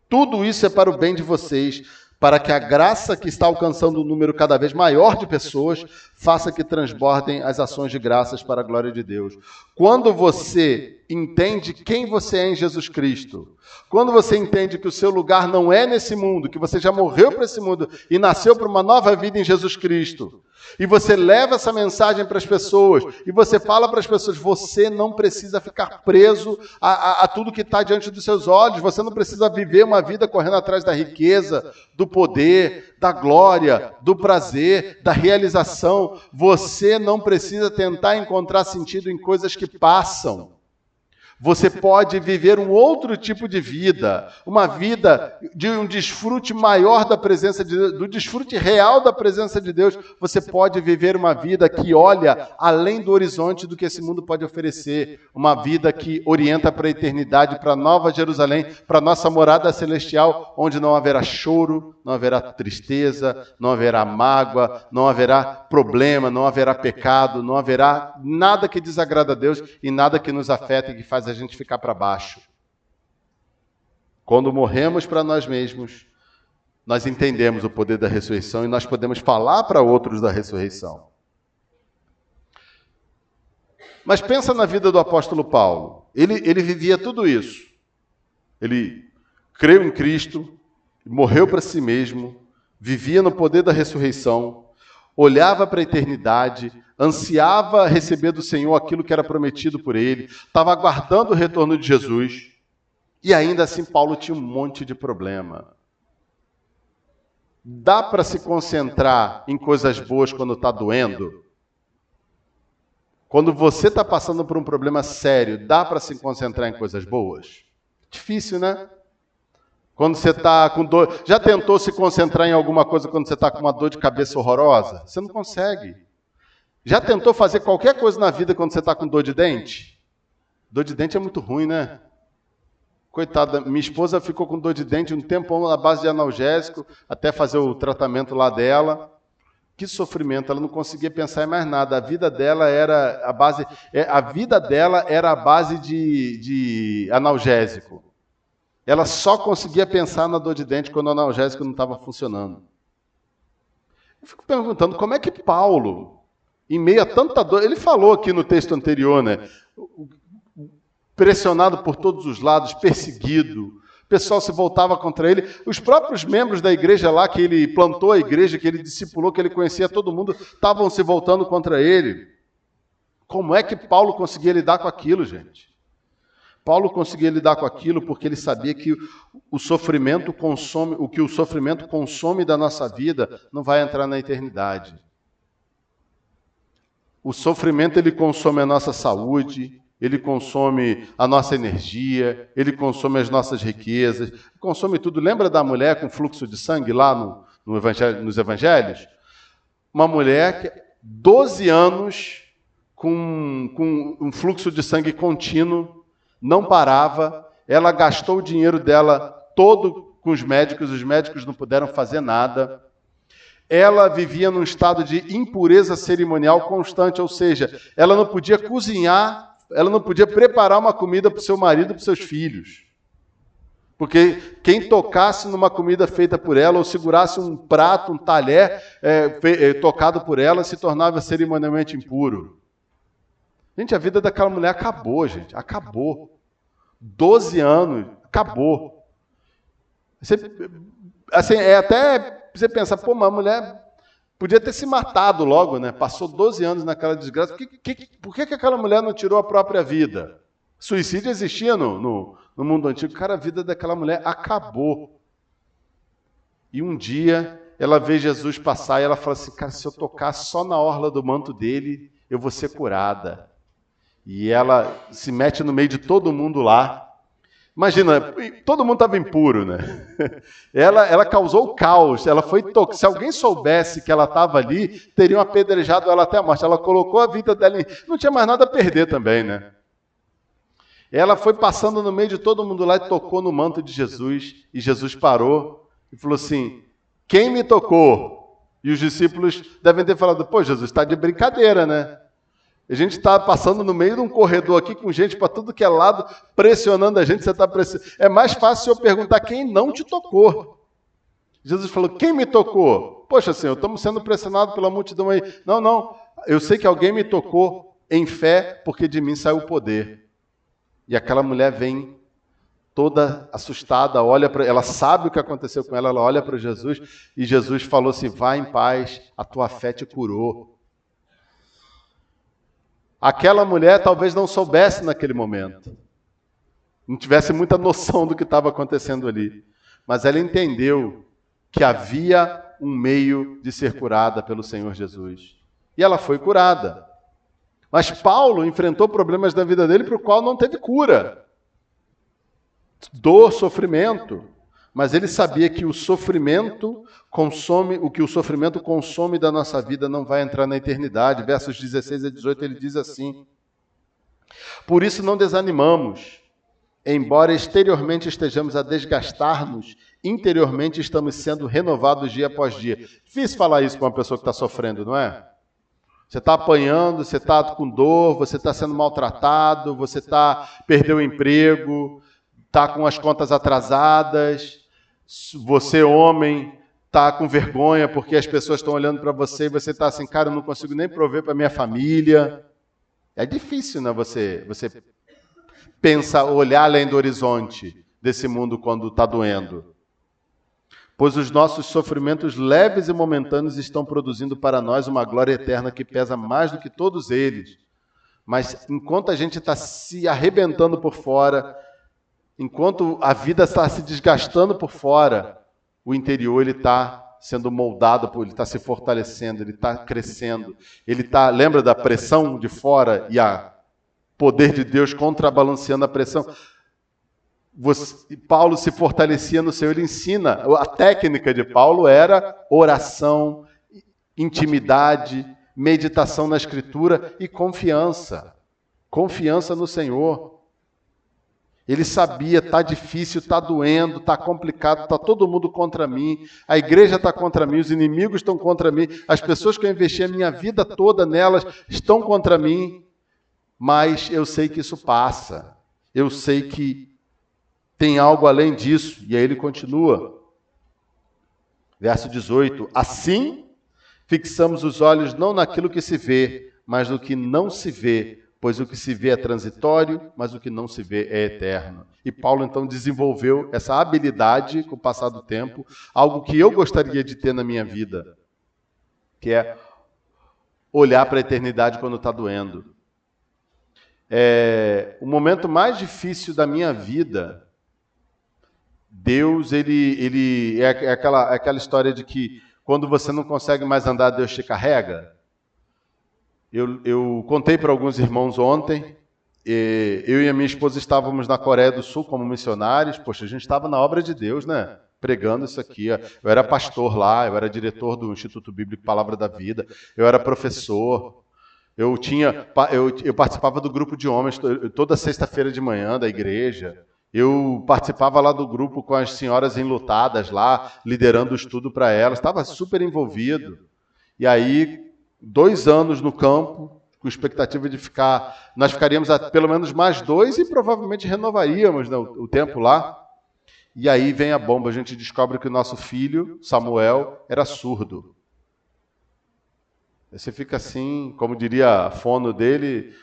tudo isso é para o bem de vocês, para que a graça que está alcançando um número cada vez maior de pessoas faça que transbordem as ações de graças para a glória de Deus. Quando você entende quem você é em Jesus Cristo, quando você entende que o seu lugar não é nesse mundo, que você já morreu para esse mundo e nasceu para uma nova vida em Jesus Cristo, e você leva essa mensagem para as pessoas, e você fala para as pessoas: você não precisa ficar preso a tudo que está diante dos seus olhos, você não precisa viver uma vida correndo atrás da riqueza, do poder, da glória, do prazer, da realização. Você não precisa tentar encontrar sentido em coisas que passam. Você pode viver um outro tipo de vida, uma vida de um desfrute maior da presença de Deus, do desfrute real da presença de Deus. Você pode viver uma vida que olha além do horizonte do que esse mundo pode oferecer, uma vida que orienta para a eternidade, para a Nova Jerusalém, para a nossa morada celestial, onde não haverá choro, não haverá tristeza, não haverá mágoa, não haverá problema, não haverá pecado, não haverá nada que desagrada a Deus e nada que nos afeta e que faz a gente ficar para baixo. Quando morremos para nós mesmos, nós entendemos o poder da ressurreição e nós podemos falar para outros da ressurreição. Mas pensa na vida do apóstolo Paulo. Ele vivia tudo isso. Ele creu em Cristo, morreu para si mesmo, vivia no poder da ressurreição, olhava para a eternidade, ansiava receber do Senhor aquilo que era prometido por ele, estava aguardando o retorno de Jesus, e ainda assim Paulo tinha um monte de problema. Dá para se concentrar em coisas boas quando está doendo? Quando você está passando por um problema sério, dá para se concentrar em coisas boas? Difícil, né? Quando você está com dor... Já tentou se concentrar em alguma coisa quando você está com uma dor de cabeça horrorosa? Você não consegue. Já tentou fazer qualquer coisa na vida quando você está com dor de dente? Dor de dente é muito ruim, né? Coitada, minha esposa ficou com dor de dente um tempão na base de analgésico, até fazer o tratamento lá dela. Que sofrimento, ela não conseguia pensar em mais nada. A vida dela era a base de analgésico. Ela só conseguia pensar na dor de dente quando o analgésico não estava funcionando. Eu fico perguntando, como é que Paulo, em meio a tanta dor, ele falou aqui no texto anterior, né? Pressionado por todos os lados, perseguido, o pessoal se voltava contra ele. Os próprios membros da igreja lá, que ele plantou a igreja, que ele discipulou, que ele conhecia todo mundo, estavam se voltando contra ele. Como é que Paulo conseguia lidar com aquilo, gente? Paulo conseguia lidar com aquilo porque ele sabia que o sofrimento consome da nossa vida não vai entrar na eternidade. O sofrimento ele consome a nossa saúde, ele consome a nossa energia, ele consome as nossas riquezas, consome tudo. Lembra da mulher com fluxo de sangue lá nos evangelhos? uma mulher que 12 anos com um fluxo de sangue contínuo, não parava, ela gastou o dinheiro dela todo com os médicos não puderam fazer nada. Ela vivia num estado de impureza cerimonial constante, ou seja, ela não podia cozinhar, ela não podia preparar uma comida para o seu marido e para os seus filhos. Porque quem tocasse numa comida feita por ela, ou segurasse um prato, um talher tocado por ela, se tornava cerimonialmente impuro. Gente, a vida daquela mulher acabou, gente. Acabou. 12 anos, acabou. Assim, até você pensa, pô, mas a mulher podia ter se matado logo, né? Passou 12 anos naquela desgraça. Por que aquela mulher não tirou a própria vida? Suicídio existia no mundo antigo. Cara, a vida daquela mulher acabou. E um dia ela vê Jesus passar e ela fala assim, cara, se eu tocar só na orla do manto dele, eu vou ser curada. E ela se mete no meio de todo mundo lá. Imagina, todo mundo estava impuro, né? Ela causou o caos. Ela foi se alguém soubesse que ela estava ali, teriam apedrejado ela até a morte. Ela colocou a vida dela não tinha mais nada a perder também, né? Ela foi passando no meio de todo mundo lá e tocou no manto de Jesus. E Jesus parou e falou assim, quem me tocou? E os discípulos devem ter falado, pô, Jesus, está de brincadeira, né? A gente está passando no meio de um corredor aqui com gente para tudo que é lado, pressionando a gente. Você tá pressionando. É mais fácil eu perguntar quem não te tocou. Jesus falou, quem me tocou? Poxa, Senhor, estamos sendo pressionados pela multidão aí. Não, eu sei que alguém me tocou em fé, porque de mim saiu o poder. E aquela mulher vem toda assustada, olha para ela, sabe o que aconteceu com ela, ela olha para Jesus, e Jesus falou assim, vai em paz, a tua fé te curou. Aquela mulher talvez não soubesse naquele momento, não tivesse muita noção do que estava acontecendo ali, mas ela entendeu que havia um meio de ser curada pelo Senhor Jesus. E ela foi curada. Mas Paulo enfrentou problemas da vida dele para o qual não teve cura. Dor, sofrimento. Mas ele sabia que o sofrimento o que o sofrimento consome da nossa vida não vai entrar na eternidade. Versos 16 a 18 ele diz assim, por isso não desanimamos, embora exteriormente estejamos a desgastar-nos, interiormente estamos sendo renovados dia após dia. Difícil falar isso para uma pessoa que está sofrendo, não é? Você está apanhando, você está com dor, você está sendo maltratado, você perdeu o emprego, está com as contas atrasadas, você, homem, está com vergonha porque as pessoas estão olhando para você e você está assim, cara, eu não consigo nem prover para minha família. É difícil, né, você pensar, olhar além do horizonte desse mundo quando está doendo. Pois os nossos sofrimentos leves e momentâneos estão produzindo para nós uma glória eterna que pesa mais do que todos eles. Mas enquanto a gente está se arrebentando por fora, enquanto a vida está se desgastando por fora, o interior ele está sendo moldado, ele está se fortalecendo, ele está crescendo. Lembra da pressão de fora e o poder de Deus contrabalanceando a pressão? Paulo se fortalecia no Senhor, ele ensina. A técnica de Paulo era oração, intimidade, meditação na Escritura e confiança. Confiança no Senhor. Ele sabia, está difícil, está doendo, está complicado, está todo mundo contra mim, a igreja está contra mim, os inimigos estão contra mim, as pessoas que eu investi a minha vida toda nelas estão contra mim, mas eu sei que isso passa, eu sei que tem algo além disso. E aí ele continua. Verso 18. Assim, fixamos os olhos não naquilo que se vê, mas no que não se vê, pois o que se vê é transitório, mas o que não se vê é eterno. E Paulo, então, desenvolveu essa habilidade com o passar do tempo, algo que eu gostaria de ter na minha vida, que é olhar para a eternidade quando está doendo. O momento mais difícil da minha vida, Deus, ele é aquela história de que quando você não consegue mais andar, Deus te carrega. Eu contei para alguns irmãos ontem, eu e a minha esposa estávamos na Coreia do Sul como missionários. Poxa, a gente estava na obra de Deus, né? pregando isso aqui. Eu era pastor lá, eu era diretor do Instituto Bíblico Palavra da Vida, eu era professor, eu participava do grupo de homens toda sexta-feira de manhã da igreja. Eu participava lá do grupo com as senhoras enlutadas lá, liderando o estudo para elas, estava super envolvido. E aí, 2 anos no campo, com expectativa de ficar... Nós ficaríamos pelo menos mais 2 e provavelmente renovaríamos, né, o tempo lá. E aí vem a bomba, a gente descobre que o nosso filho, Samuel, era surdo. Aí você fica assim, como diria a fono dele,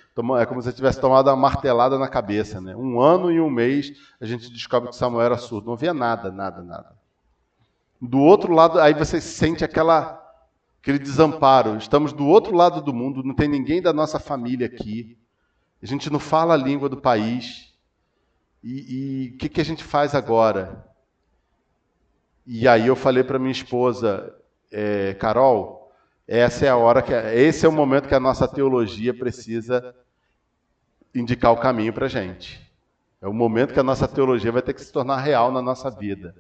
é como se tivesse tomado uma martelada na cabeça, né? 1 ano e 1 mês, a gente descobre que Samuel era surdo. Não havia nada. Do outro lado, aí você sente aquele desamparo. Estamos do outro lado do mundo, não tem ninguém da nossa família aqui. A gente não fala a língua do país. E o que a gente faz agora? E aí eu falei para minha esposa, Carol, esse é o momento que a nossa teologia precisa indicar o caminho para a gente. É o momento que a nossa teologia vai ter que se tornar real na nossa vida.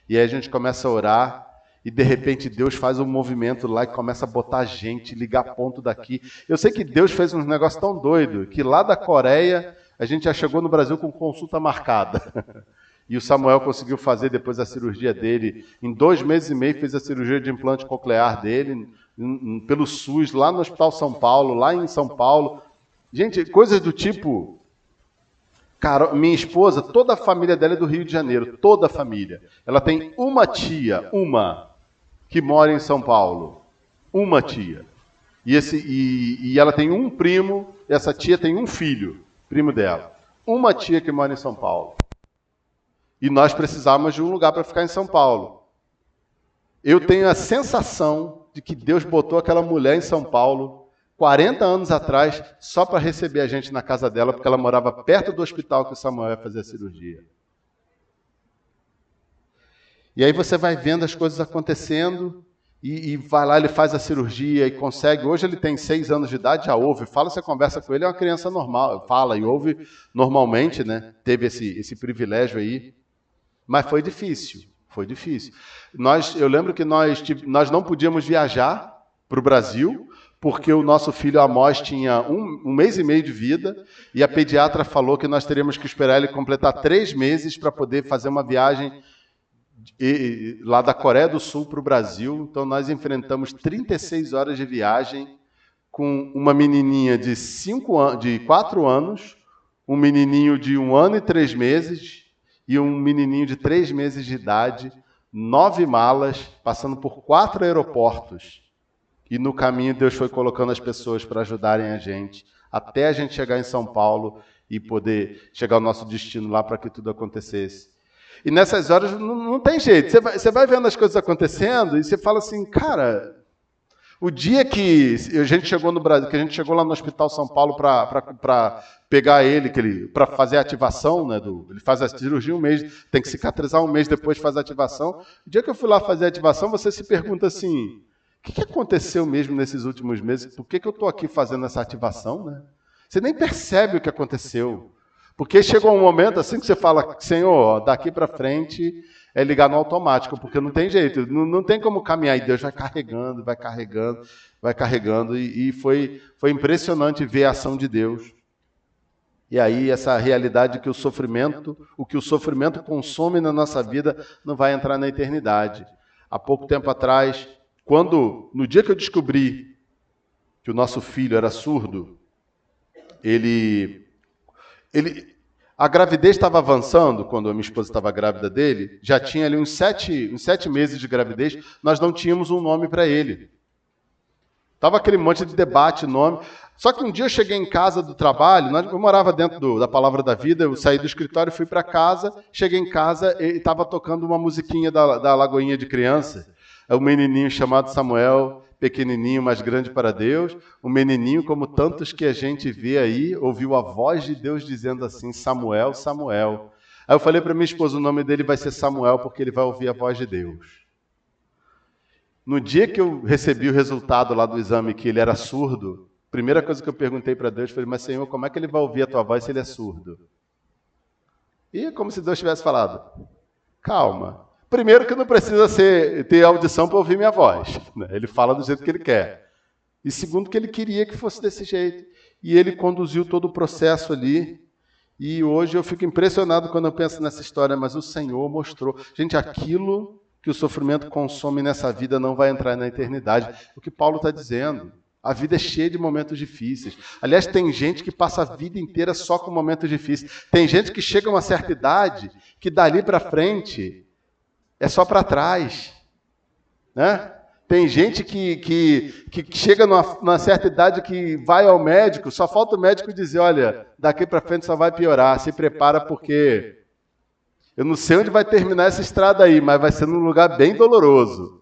E aí a gente começa a orar e de repente Deus faz um movimento lá e começa a botar gente, ligar ponto daqui. Eu sei que Deus fez um negócio tão doido que lá da Coreia a gente já chegou no Brasil com consulta marcada. E o Samuel conseguiu fazer depois a cirurgia dele. Em 2 meses e meio fez a cirurgia de implante coclear dele pelo SUS, lá no Hospital São Paulo, lá em São Paulo. Gente, coisas do tipo... Cara, minha esposa, toda a família dela é do Rio de Janeiro, toda a família. Ela tem uma tia, que mora em São Paulo. Uma tia. E ela tem um primo, essa tia tem um filho, primo dela. Uma tia que mora em São Paulo. E nós precisávamos de um lugar para ficar em São Paulo. Eu tenho a sensação de que Deus botou aquela mulher em São Paulo 40 anos atrás só para receber a gente na casa dela, porque ela morava perto do hospital que o Samuel ia fazer a cirurgia. E aí você vai vendo as coisas acontecendo e vai lá, ele faz a cirurgia e consegue. Hoje ele tem 6 anos de idade, já ouve, fala, você conversa com ele, é uma criança normal, fala e ouve normalmente, né? Teve esse privilégio aí. Mas foi difícil. Eu lembro que nós não podíamos viajar para o Brasil, porque o nosso filho Amós tinha 1 mês e meio de vida, e a pediatra falou que nós teríamos que esperar ele completar 3 meses para poder fazer uma viagem lá da Coreia do Sul para o Brasil. Então nós enfrentamos 36 horas de viagem com uma menininha de 4 anos, um menininho de 1 ano e 3 meses, e um menininho de 3 meses de idade, 9 malas, passando por 4 aeroportos. E no caminho Deus foi colocando as pessoas para ajudarem a gente, até a gente chegar em São Paulo e poder chegar ao nosso destino lá para que tudo acontecesse. E nessas horas não tem jeito. Você vai vendo as coisas acontecendo e você fala assim, cara... O dia que a gente chegou no Brasil, que a gente chegou lá no Hospital São Paulo para pegar ele, para fazer a ativação, né, ele faz a cirurgia 1 mês, tem que cicatrizar 1 mês depois faz a ativação. O dia que eu fui lá fazer a ativação, você se pergunta assim, o que aconteceu mesmo nesses últimos meses? Por que eu estou aqui fazendo essa ativação? Né? Você nem percebe o que aconteceu. Porque chegou um momento assim que você fala, Senhor, daqui para frente... é ligar no automático, porque não tem jeito, não tem como caminhar, e Deus vai carregando, e foi impressionante ver a ação de Deus. E aí essa realidade que o que o sofrimento consome na nossa vida não vai entrar na eternidade. Há pouco tempo atrás, no dia que eu descobri que o nosso filho era surdo, a gravidez estava avançando, quando a minha esposa estava grávida dele, já tinha ali uns 7 meses de gravidez, nós não tínhamos um nome para ele. Estava aquele monte de debate, nome. Só que um dia eu cheguei em casa do trabalho, eu morava dentro da Palavra da Vida, eu saí do escritório, fui para casa, cheguei em casa e estava tocando uma musiquinha da Lagoinha de Criança. É um menininho chamado Samuel, pequenininho, mas grande para Deus, um menininho como tantos que a gente vê aí, ouviu a voz de Deus dizendo assim, Samuel, Samuel. Aí eu falei para minha esposa, o nome dele vai ser Samuel, porque ele vai ouvir a voz de Deus. No dia que eu recebi o resultado lá do exame que ele era surdo, a primeira coisa que eu perguntei para Deus, falei, mas Senhor, como é que ele vai ouvir a tua voz se ele é surdo? E é como se Deus tivesse falado, calma, Primeiro que não precisa ter audição para ouvir minha voz. Né? Ele fala do jeito que ele quer. E segundo que ele queria que fosse desse jeito. E ele conduziu todo o processo ali. E hoje eu fico impressionado quando eu penso nessa história, mas o Senhor mostrou. Gente, aquilo que o sofrimento consome nessa vida não vai entrar na eternidade. O que Paulo está dizendo. A vida é cheia de momentos difíceis. Aliás, tem gente que passa a vida inteira só com momentos difíceis. Tem gente que chega a uma certa idade que dali para frente é só para trás. Né? Tem gente que chega numa certa idade que vai ao médico, só falta o médico dizer, olha, daqui para frente só vai piorar, se prepara porque eu não sei onde vai terminar essa estrada aí, mas vai ser num lugar bem doloroso.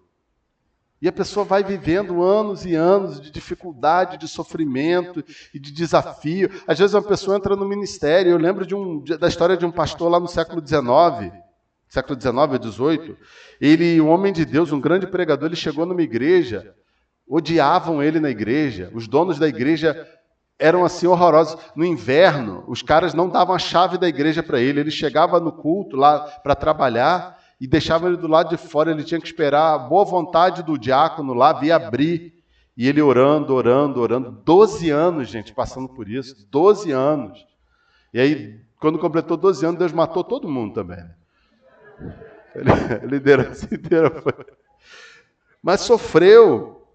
E a pessoa vai vivendo anos e anos de dificuldade, de sofrimento e de desafio. Às vezes uma pessoa entra no ministério. Eu lembro da história de um pastor lá no século XIX, século XIX ou XVIII. Ele, um homem de Deus, um grande pregador, ele chegou numa igreja, odiavam ele na igreja. Os donos da igreja eram assim horrorosos. No inverno, os caras não davam a chave da igreja para ele. Ele chegava no culto lá para trabalhar e deixava ele do lado de fora, ele tinha que esperar a boa vontade do diácono lá vir abrir. E ele orando. 12 anos, gente, passando por isso. 12 anos. E aí, quando completou 12 anos, Deus matou todo mundo também. A liderança inteira foi. Mas sofreu.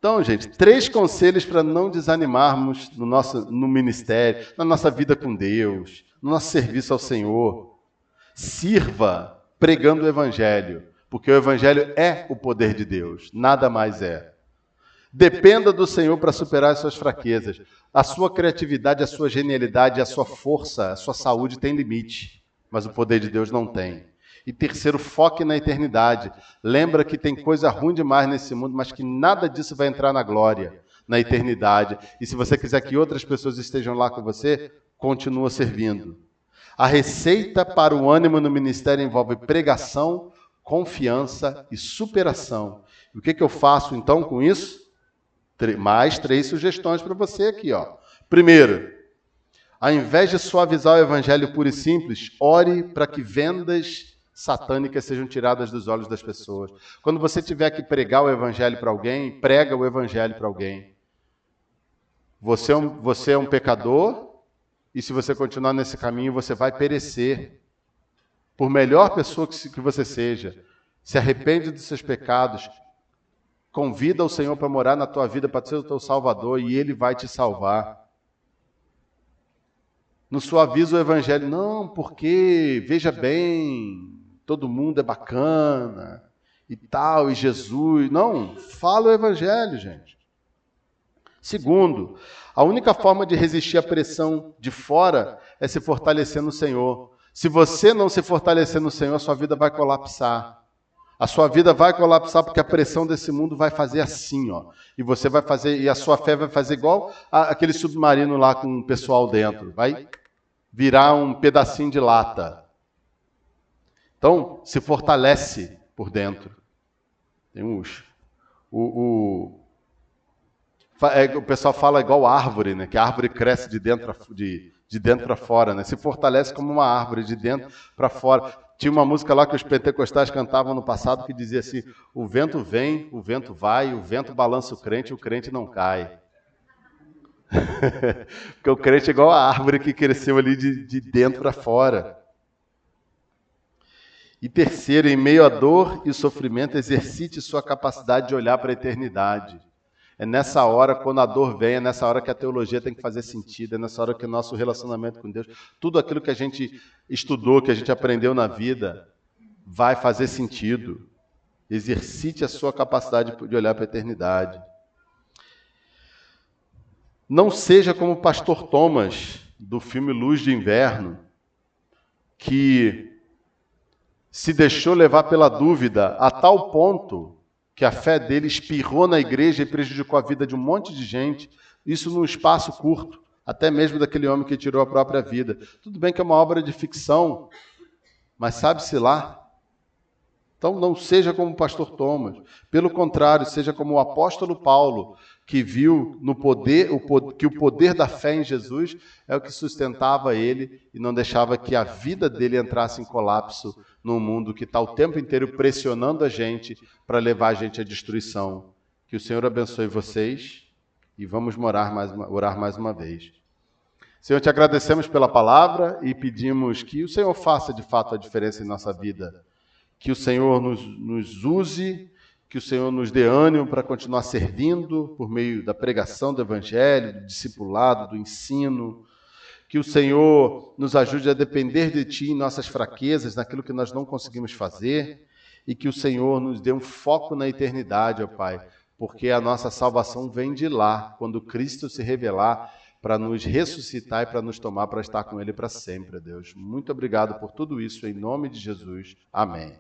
Então, gente, 3 conselhos para não desanimarmos no ministério, na nossa vida com Deus, no nosso serviço ao Senhor. Sirva pregando o Evangelho, porque o Evangelho é o poder de Deus, nada mais é. Dependa do Senhor para superar as suas fraquezas. A sua criatividade, a sua genialidade, a sua força, a sua saúde tem limite, mas o poder de Deus não tem. E terceiro, foque na eternidade. Lembra que tem coisa ruim demais nesse mundo, mas que nada disso vai entrar na glória, na eternidade. E se você quiser que outras pessoas estejam lá com você, continua servindo. A receita para o ânimo no ministério envolve pregação, confiança e superação. E o que eu faço então com isso? Mais 3 sugestões para você aqui. Primeiro, ao invés de suavizar o evangelho puro e simples, ore para que vendas satânicas sejam tiradas dos olhos das pessoas. Quando você tiver que pregar o evangelho para alguém, prega o evangelho para alguém. Você é um pecador, e se você continuar nesse caminho, você vai perecer. Por melhor pessoa que você seja, se arrepende dos seus pecados, convida o Senhor para morar na tua vida, para ser o teu Salvador, e Ele vai te salvar. Não suaviza o Evangelho, não, porque, veja bem, todo mundo é bacana, e tal, e Jesus. Não, fala o Evangelho, gente. Segundo, a única forma de resistir à pressão de fora é se fortalecer no Senhor. Se você não se fortalecer no Senhor, a sua vida vai colapsar. A sua vida vai colapsar porque a pressão desse mundo vai fazer assim, E você vai fazer, e a sua fé vai fazer igual aquele submarino lá com o pessoal dentro. Vai virar um pedacinho de lata. Então, se fortalece por dentro. Tem o pessoal fala igual árvore, né? Que a árvore cresce de dentro para fora, né? Se fortalece como uma árvore, de dentro para fora. Tinha uma música lá que os pentecostais cantavam no passado que dizia assim: o vento vem, o vento vai, o vento balança o crente não cai. Porque o crente é igual a árvore que cresceu ali de dentro para fora. E terceiro, em meio à dor e sofrimento, exercite sua capacidade de olhar para a eternidade. É nessa hora, quando a dor vem, é nessa hora que a teologia tem que fazer sentido, é nessa hora que o nosso relacionamento com Deus, tudo aquilo que a gente estudou, que a gente aprendeu na vida, vai fazer sentido. Exercite a sua capacidade de olhar para a eternidade. Não seja como o pastor Thomas, do filme Luz de Inverno, que se deixou levar pela dúvida a tal ponto que a fé dele espirrou na igreja e prejudicou a vida de um monte de gente, isso num espaço curto, até mesmo daquele homem que tirou a própria vida. Tudo bem que é uma obra de ficção, mas sabe-se lá. Então não seja como o pastor Thomas. Pelo contrário, seja como o apóstolo Paulo, que viu no poder, que o poder da fé em Jesus é o que sustentava ele e não deixava que a vida dele entrasse em colapso num mundo que está o tempo inteiro pressionando a gente para levar a gente à destruição. Que o Senhor abençoe vocês e vamos orar mais uma vez. Senhor, te agradecemos pela palavra e pedimos que o Senhor faça de fato a diferença em nossa vida. Que o Senhor nos use, que o Senhor nos dê ânimo para continuar servindo por meio da pregação do Evangelho, do discipulado, do ensino. Que o Senhor nos ajude a depender de Ti em nossas fraquezas, naquilo que nós não conseguimos fazer. E que o Senhor nos dê um foco na eternidade, ó Pai, porque a nossa salvação vem de lá, quando Cristo se revelar para nos ressuscitar e para nos tomar para estar com Ele para sempre, Deus. Muito obrigado por tudo isso, em nome de Jesus. Amém.